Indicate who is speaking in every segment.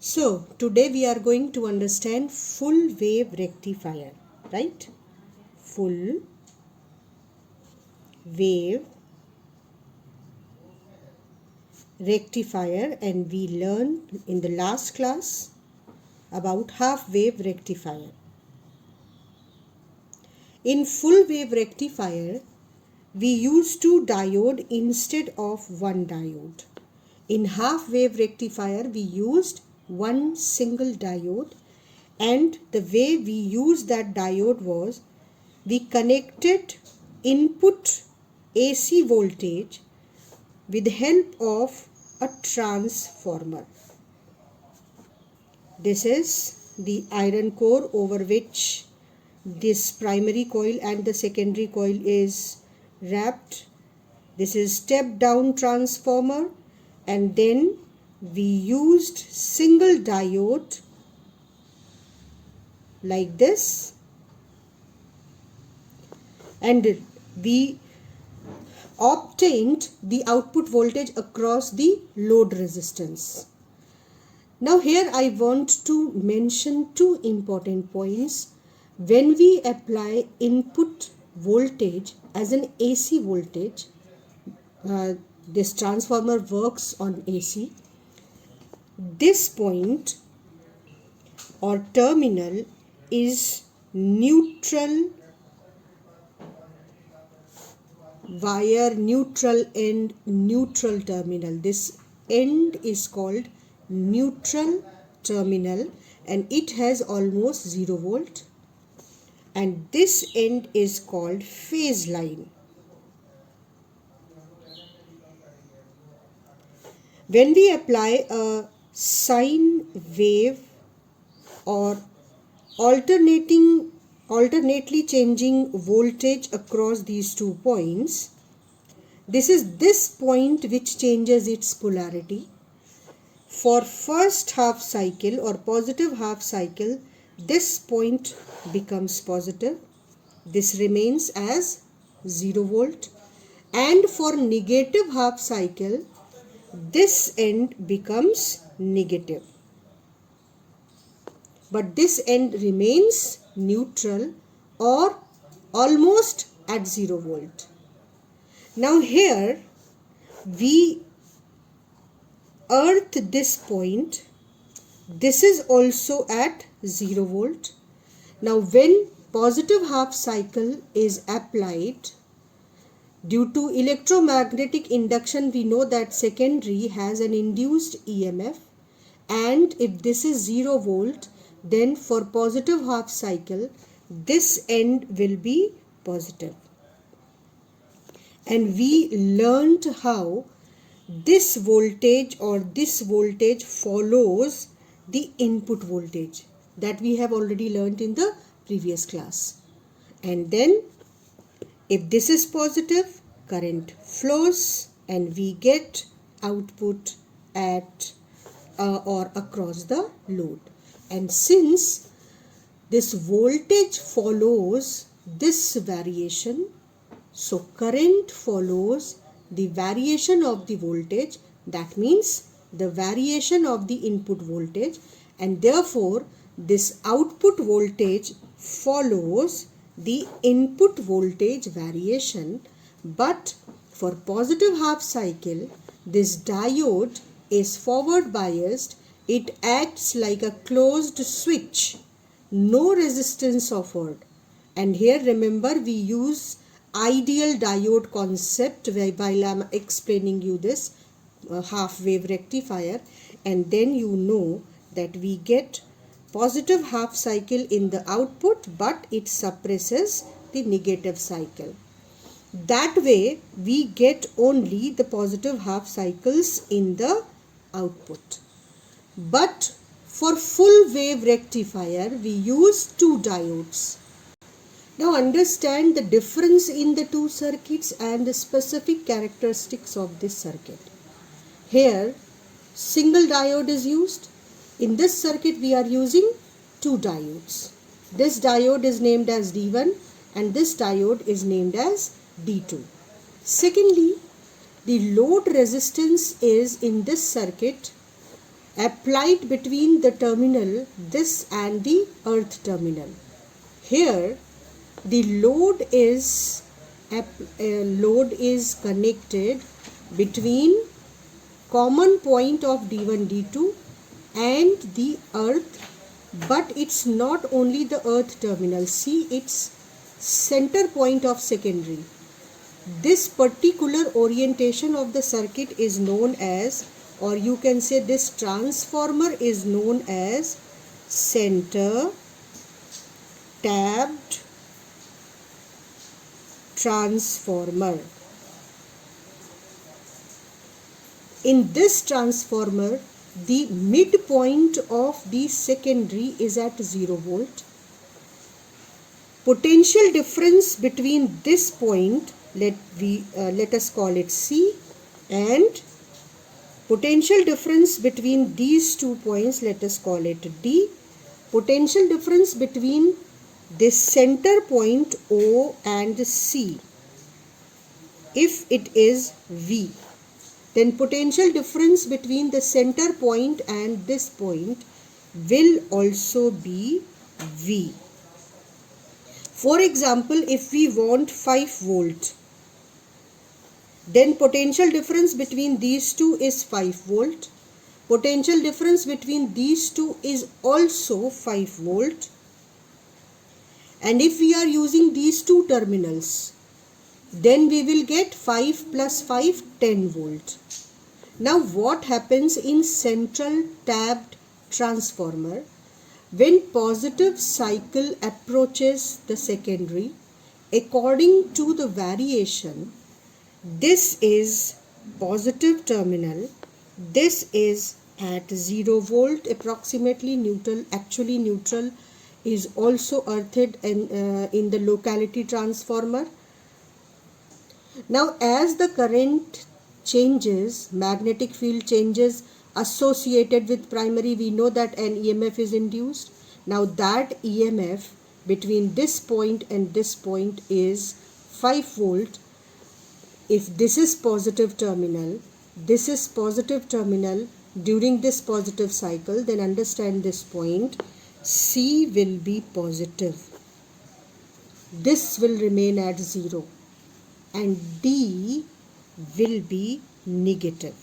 Speaker 1: So today we are going to understand full wave rectifier, right? Full wave rectifier, and we learned in the last class about half wave rectifier. In full wave rectifier, we use two diode instead of one diode. In half wave rectifier, we used one single diode, and the way we used that diode was we connected input AC voltage with the help of a transformer. This is the iron core over which this primary coil and the secondary coil is wrapped. This is step down transformer, and then we used single diode like this, and we obtained the output voltage across the load resistance. Now here I want to mention two important points. When we apply input voltage as an AC voltage, this transformer works on AC. This point or terminal is neutral wire, neutral end, neutral terminal. This end is called neutral terminal, and it has almost 0 volt, and this end is called phase line. When we apply a sine wave or alternately changing voltage across these 2 points, this is this point which changes its polarity. For first half cycle or positive half cycle, this point becomes positive. This remains as 0 volt. And for negative half cycle, this end becomes negative. But this end remains neutral or almost at 0 volt. Now here we earth this point. This is also at 0 volt. Now when positive half cycle is applied, due to electromagnetic induction, we know that secondary has an induced EMF, and if this is 0 volt, then for positive half cycle, this end will be positive. And we learned how this voltage follows the input voltage, that we have already learned in the previous class. And then if this is positive, current flows and we get output at or across the load. And since this voltage follows this variation, so current follows the variation of the voltage, that means the variation of the input voltage, and therefore this output voltage follows the input voltage variation. But for positive half cycle, this diode is forward biased. It acts like a closed switch, no resistance offered. And here remember, we use ideal diode concept while I am explaining you this half wave rectifier, and then you know that we get positive half cycle in the output, but it suppresses the negative cycle. That way we get only the positive half cycles in the output. But for full wave rectifier, we use two diodes. Now understand the difference in the two circuits and the specific characteristics of this circuit. Here, single diode is used. In this circuit, we are using two diodes. This diode is named as D1 and this diode is named as D2. Secondly, the load resistance is in this circuit applied between the terminal this and the earth terminal. Here the load is connected between common point of D1 D2 and the earth, but it's not only the earth terminal. See, it's center point of secondary. This particular orientation of the circuit is known as, or you can say this transformer is known as center tapped transformer. In this transformer, the midpoint of the secondary is at 0 volt. Potential difference between this point, let us call it C, and potential difference between these 2 points, let us call it D. Potential difference between this center point O and C, if it is V, then potential difference between the center point and this point will also be V. For example, if we want 5 volt, then potential difference between these two is 5 volt. Potential difference between these two is also 5 volt. And if we are using these two terminals, then we will get 5 plus 5, 10 volt. Now what happens in central tapped transformer? When positive cycle approaches the secondary, according to the variation, this is positive terminal, this is at 0 volt approximately neutral. Actually neutral is also earthed in the locality transformer. Now as the current changes, magnetic field changes associated with primary, we know that an EMF is induced. Now that EMF between this point and this point is 5 volt. If this is positive terminal, this is positive terminal during this positive cycle, then understand this point C will be positive. This will remain at 0 and D will be negative.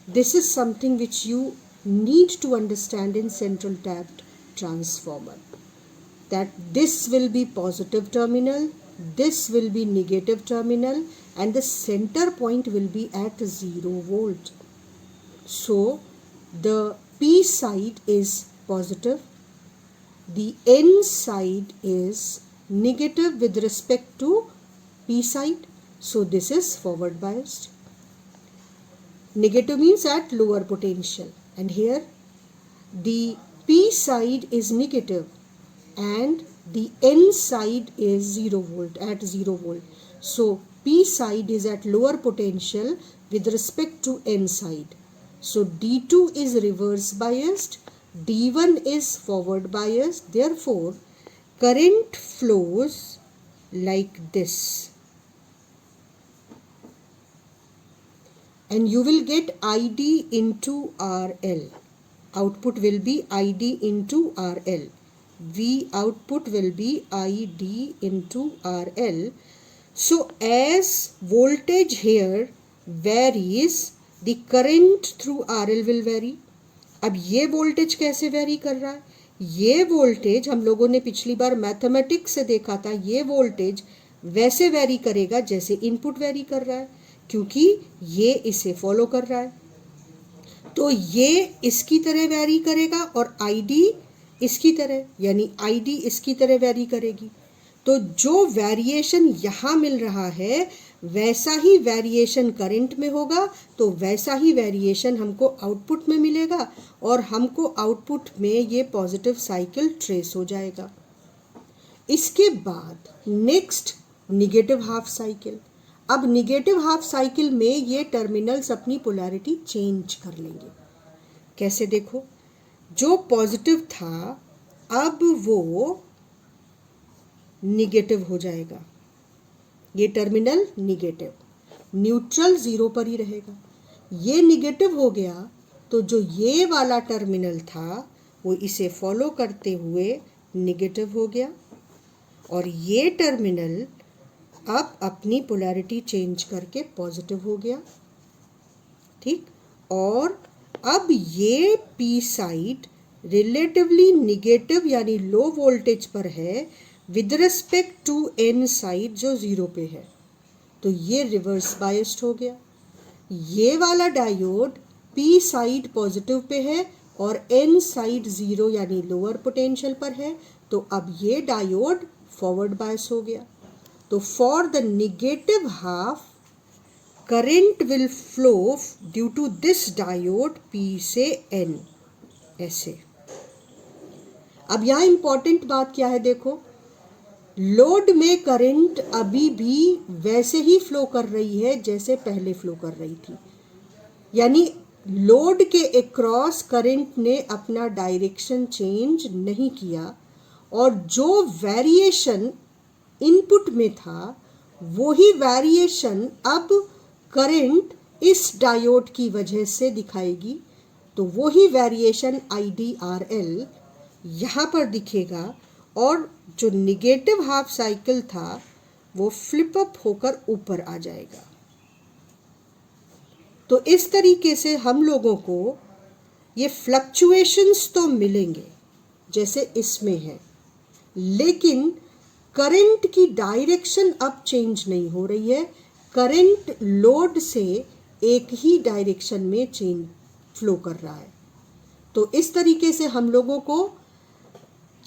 Speaker 1: This is something which you need to understand in central tapped transformer, that this will be positive terminal, this will be negative terminal, and the center point will be at 0 volt. So the P side is positive, the N side is negative with respect to P side. So this is forward biased. Negative means at lower potential, and here the P side is negative and the N side is 0 volt, at 0 volt. So P side is at lower potential with respect to N side. So D2 is reverse biased, D1 is forward biased. Therefore current flows like this, and you will get ID into RL. Output will be ID into RL. V output will be ID into RL. So as voltage here varies, the current through RL will vary. अब ये voltage कैसे vary कर रहा है? ये voltage हम लोगों ने पिछली बार मैथमेटिक्स से देखा था, ये voltage वैसे vary करेगा जैसे इनपुट vary कर रहा है, क्योंकि ये इसे फॉलो कर रहा है. तो ये इसकी तरह वैरी करेगा और आईडी इसकी तरह, यानी आईडी इसकी तरह वैरी करेगी. तो जो वेरिएशन यहाँ मिल रहा है वैसा ही वेरिएशन करंट में होगा, तो वैसा ही वेरिएशन हमको आउटपुट में मिलेगा और हमको आउटपुट में ये पॉजिटिव साइकिल ट्रेस हो जाएगा. इसके बाद नेक्स्ट निगेटिव हाफ साइकिल. अब निगेटिव हाफ साइकिल में ये टर्मिनल्स अपनी पोलैरिटी चेंज कर लेंगे. कैसे? देखो, जो पॉजिटिव था अब वो निगेटिव हो जाएगा. ये टर्मिनल निगेटिव, न्यूट्रल 0 पर ही रहेगा. ये निगेटिव हो गया तो जो ये वाला टर्मिनल था वो इसे फॉलो करते हुए नेगेटिव हो गया, और ये टर्मिनल अब अपनी पोलैरिटी चेंज करके पॉजिटिव हो गया। ठीक, और अब ये पी साइड रिलेटिवली निगेटिव यानी लो वोल्टेज पर है with respect to N side जो जीरो पे है, तो ये रिवर्स बायस्ड हो गया। ये वाला diode P side positive pay है और एन साइड जीरो यानी लोअर पोटेंशियल पर है, तो अब ये डायोड फॉरवर्ड बायस हो गया। तो for the negative half current will flow due to this diode P से एन, ऐसे। अब यहाँ इंपॉर्टेंट बात क्या है, देखो लोड में करंट अभी भी वैसे ही फ्लो कर रही है जैसे पहले फ्लो कर रही थी, यानी लोड के अक्रॉस करंट ने अपना डायरेक्शन चेंज नहीं किया, और जो वेरिएशन इनपुट में था वही वेरिएशन अब करंट इस डायोड की वजह से दिखाएगी। तो वही वेरिएशन IDRL यहाँ पर दिखेगा, और जो निगेटिव हाफ साइकिल था वो फ्लिप अप होकर ऊपर आ जाएगा। तो इस तरीके से हम लोगों को ये फ्लक्चुएशंस तो मिलेंगे जैसे इसमें है, लेकिन करंट की डायरेक्शन अब चेंज नहीं हो रही है। करंट लोड से एक ही डायरेक्शन में चेंज फ्लो कर रहा है। तो इस तरीके से हम लोगों को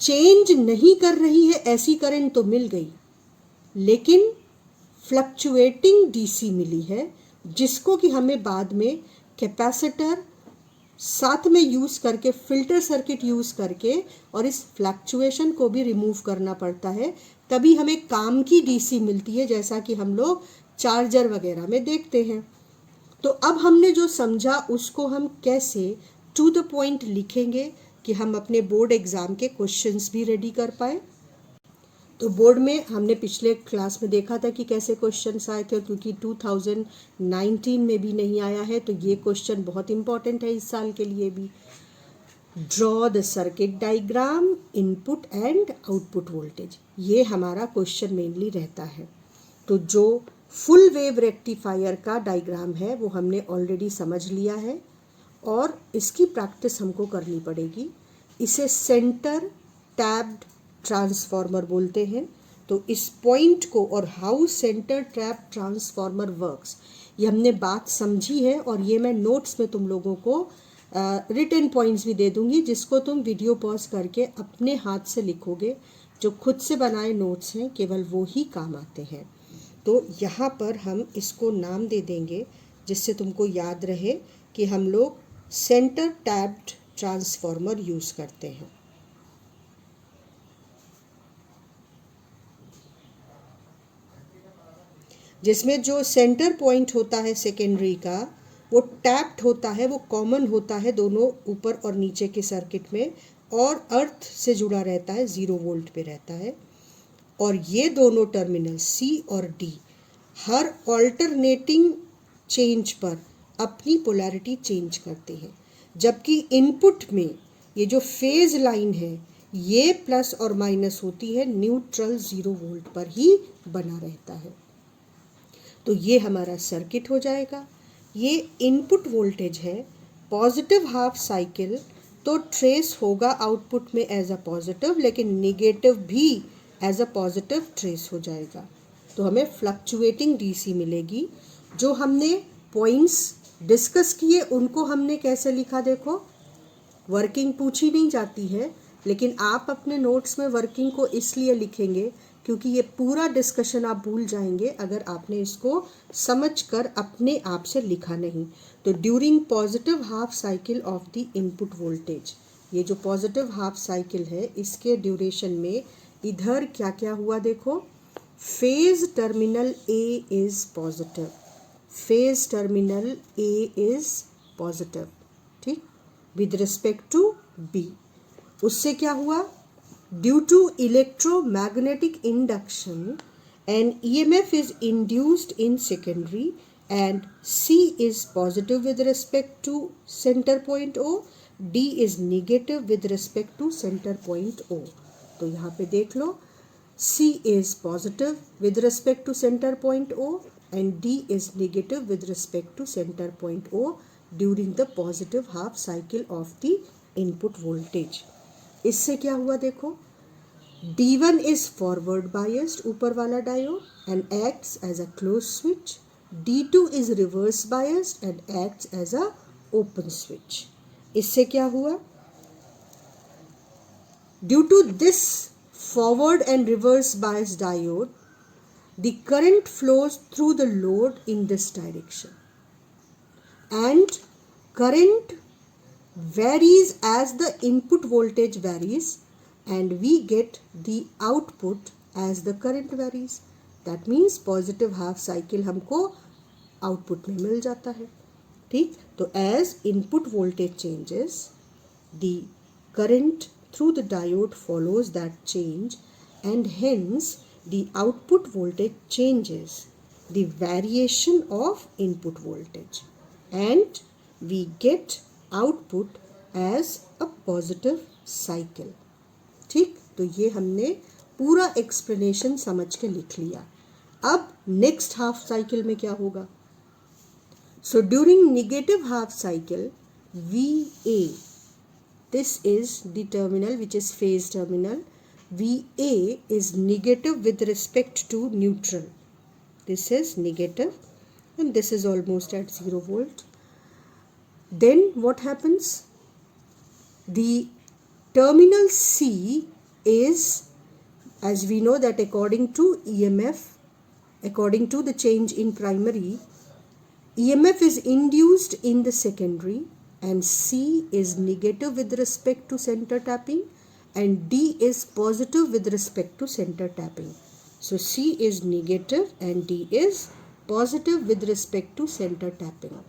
Speaker 1: चेंज नहीं कर रही है ऐसी करंट तो मिल गई, लेकिन फ्लक्चुएटिंग डीसी मिली है, जिसको कि हमें बाद में कैपेसिटर साथ में यूज़ करके, फिल्टर सर्किट यूज़ करके और इस फ्लक्चुएशन को भी रिमूव करना पड़ता है, तभी हमें काम की डीसी मिलती है, जैसा कि हम लोग चार्जर वगैरह में देखते हैं। तो अब हमने जो समझा उसको हम कैसे टू द पॉइंट लिखेंगे कि हम अपने बोर्ड एग्ज़ाम के क्वेश्चंस भी रेडी कर पाए। तो बोर्ड में हमने पिछले क्लास में देखा था कि कैसे क्वेश्चंस आए थे, क्योंकि 2019 में भी नहीं आया है, तो ये क्वेश्चन बहुत इंपॉर्टेंट है इस साल के लिए भी। Draw the circuit diagram input and output voltage, ये हमारा क्वेश्चन मेनली रहता है। तो जो फुल वेव रेक्टिफायर का डायग्राम है वो हमने ऑलरेडी समझ लिया है, और इसकी प्रैक्टिस हमको करनी पड़ेगी। इसे सेंटर टैब्ड ट्रांसफॉर्मर बोलते हैं। तो इस पॉइंट को और how centre tap transformer works, ये हमने बात समझी है, और ये मैं नोट्स में तुम लोगों को रिटन पॉइंट्स भी दे दूंगी, जिसको तुम वीडियो पॉज करके अपने हाथ से लिखोगे। जो खुद से बनाए नोट्स हैं केवल वो ही काम आते हैं। तो यहाँ पर हम इसको नाम दे देंगे जिससे तुमको याद रहे कि हम लोग सेंटर टैप्ड ट्रांसफॉर्मर यूज़ करते हैं। जिसमें जो सेंटर पॉइंट होता है सेकेंडरी का वो टैप्ड होता है, वो कॉमन होता है दोनों ऊपर और नीचे के सर्किट में, और अर्थ से जुड़ा रहता है, 0 वोल्ट पे रहता है। और ये दोनों टर्मिनल C और D हर ऑल्टरनेटिंग चेंज पर अपनी पोलैरिटी चेंज करते हैं, जबकि इनपुट में ये जो फेज लाइन है ये प्लस और माइनस होती है, न्यूट्रल 0 वोल्ट पर ही बना रहता है। तो ये हमारा सर्किट हो जाएगा। ये इनपुट वोल्टेज है, पॉजिटिव हाफ साइकिल तो ट्रेस होगा आउटपुट में एज अ पॉजिटिव, लेकिन नेगेटिव भी एज अ पॉजिटिव ट्रेस हो जाएगा। तो हमें फ्लक्चुएटिंग डीसी मिलेगी। जो हमने पॉइंट्स डिस्कस किए उनको हमने कैसे लिखा, देखो वर्किंग पूछी नहीं जाती है, लेकिन आप अपने नोट्स में वर्किंग को इसलिए लिखेंगे क्योंकि ये पूरा डिस्कशन आप भूल जाएंगे अगर आपने इसको समझकर अपने आप से लिखा नहीं। तो during positive half cycle of the input voltage, ये जो पॉजिटिव हाफ साइकिल है इसके ड्यूरेशन में इधर क्या क्या हुआ, देखो phase terminal A is positive, phase terminal A is positive, ठीक, विद रिस्पेक्ट टू बी। उससे क्या हुआ, due to electromagnetic induction N EMF is induced in secondary and C is positive with respect to center point O, D is negative with respect to center point O. तो यहाँ पे देख लो, C is positive with respect to center point O and D is negative with respect to center point O during the positive half cycle of the input voltage. इससे क्या हुआ देखो, D1 is forward biased, ऊपर वाला diode, and acts as a closed switch. D2 is reverse biased and acts as a open switch. इससे क्या हुआ, due to this forward and reverse bias diode, the current flows through the load in this direction, and current varies as the input voltage varies, and we get the output as the current varies. That means positive half cycle हमको output में मिल जाता है. ठीक, तो as input voltage changes, the current through the diode follows that change, and hence the output voltage changes the variation of input voltage, and we get output as a positive cycle. ठीक, तो ये हमने पूरा explanation समझ के लिख लिया. अब नेक्स्ट हाफ साइकिल में क्या होगा. So during negative half cycle VA, this is the terminal which is phase terminal, VA is negative with respect to neutral. This is negative and this is almost at 0 volt. Then what happens, the terminal C is, as we know that according to EMF, according to the change in primary, EMF is induced in the secondary, and C is negative with respect to center tapping and D is positive with respect to center tapping. So C is negative and D is positive with respect to center tapping.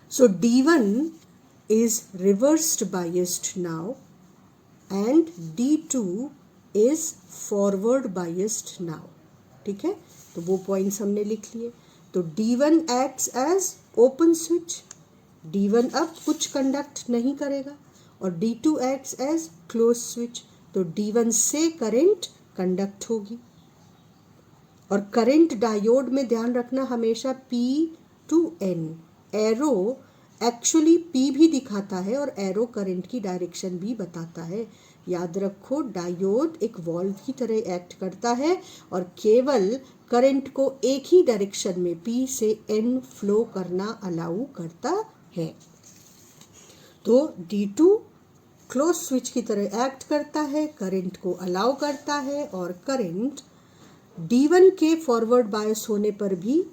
Speaker 1: So D1 is reversed biased now and D2 is forward biased now. ठीक है, तो वो points हमने लिख लिए. तो D1 acts as open switch, D1 अब कुछ कंडक्ट नहीं करेगा, और D2 acts as closed switch, तो D1 से करंट कंडक्ट होगी. और करंट डायोड में ध्यान रखना हमेशा P to N, arrow actually P भी दिखाता है और एरो करंट की डायरेक्शन भी बताता है. याद रखो, डायोड एक वॉल्व की तरह एक्ट करता है और केवल करंट को एक ही डायरेक्शन में P से N फ्लो करना अलाउ करता है. तो D2 क्लोज स्विच की तरह एक्ट करता है, करंट को अलाउ करता है, और करंट D1 के फॉरवर्ड बायस होने पर भी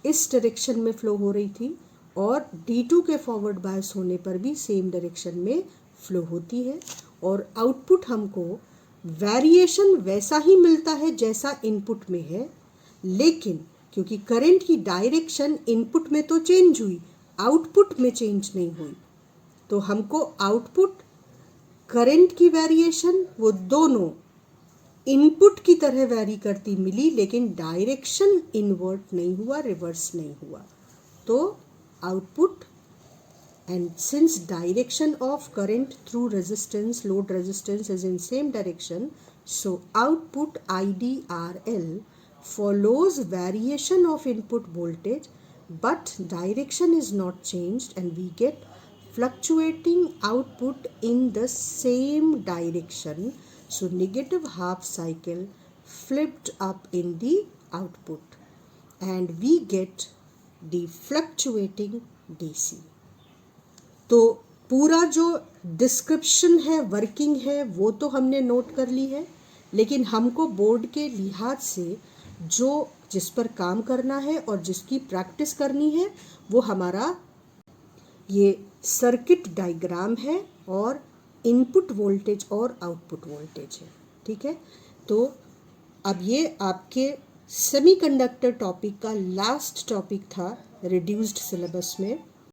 Speaker 1: इस डायरेक्शन में फ्लो हो रही थी और D2 के फॉरवर्ड बायस होने पर भी सेम डायरेक्शन में फ्लो होती है. और आउटपुट हमको वेरिएशन वैसा ही मिलता है जैसा इनपुट में है, लेकिन क्योंकि करंट की डायरेक्शन इनपुट में तो चेंज हुई, आउटपुट में चेंज नहीं हुई, तो हमको आउटपुट करंट की वेरिएशन वो दोनों इनपुट की तरह वेरी करती मिली, लेकिन डायरेक्शन इन्वर्ट नहीं हुआ, रिवर्स नहीं हुआ. तो output, and since direction of current through resistance, load resistance is in same direction, so output IDRL follows variation of input voltage, but direction is not changed and we get fluctuating output in the same direction. So negative half cycle flipped up in the output and we get the fluctuating DC. तो पूरा जो description है, working है, वो तो हमने note कर ली है, लेकिन हमको बोर्ड के लिहाज से जो जिस पर काम करना है और जिसकी प्रैक्टिस करनी है वो हमारा ये सर्किट डायग्राम है और इनपुट वोल्टेज और आउटपुट वोल्टेज है. ठीक है, तो अब ये आपके सेमीकंडक्टर टॉपिक का लास्ट टॉपिक था रिड्यूस्ड सिलेबस में.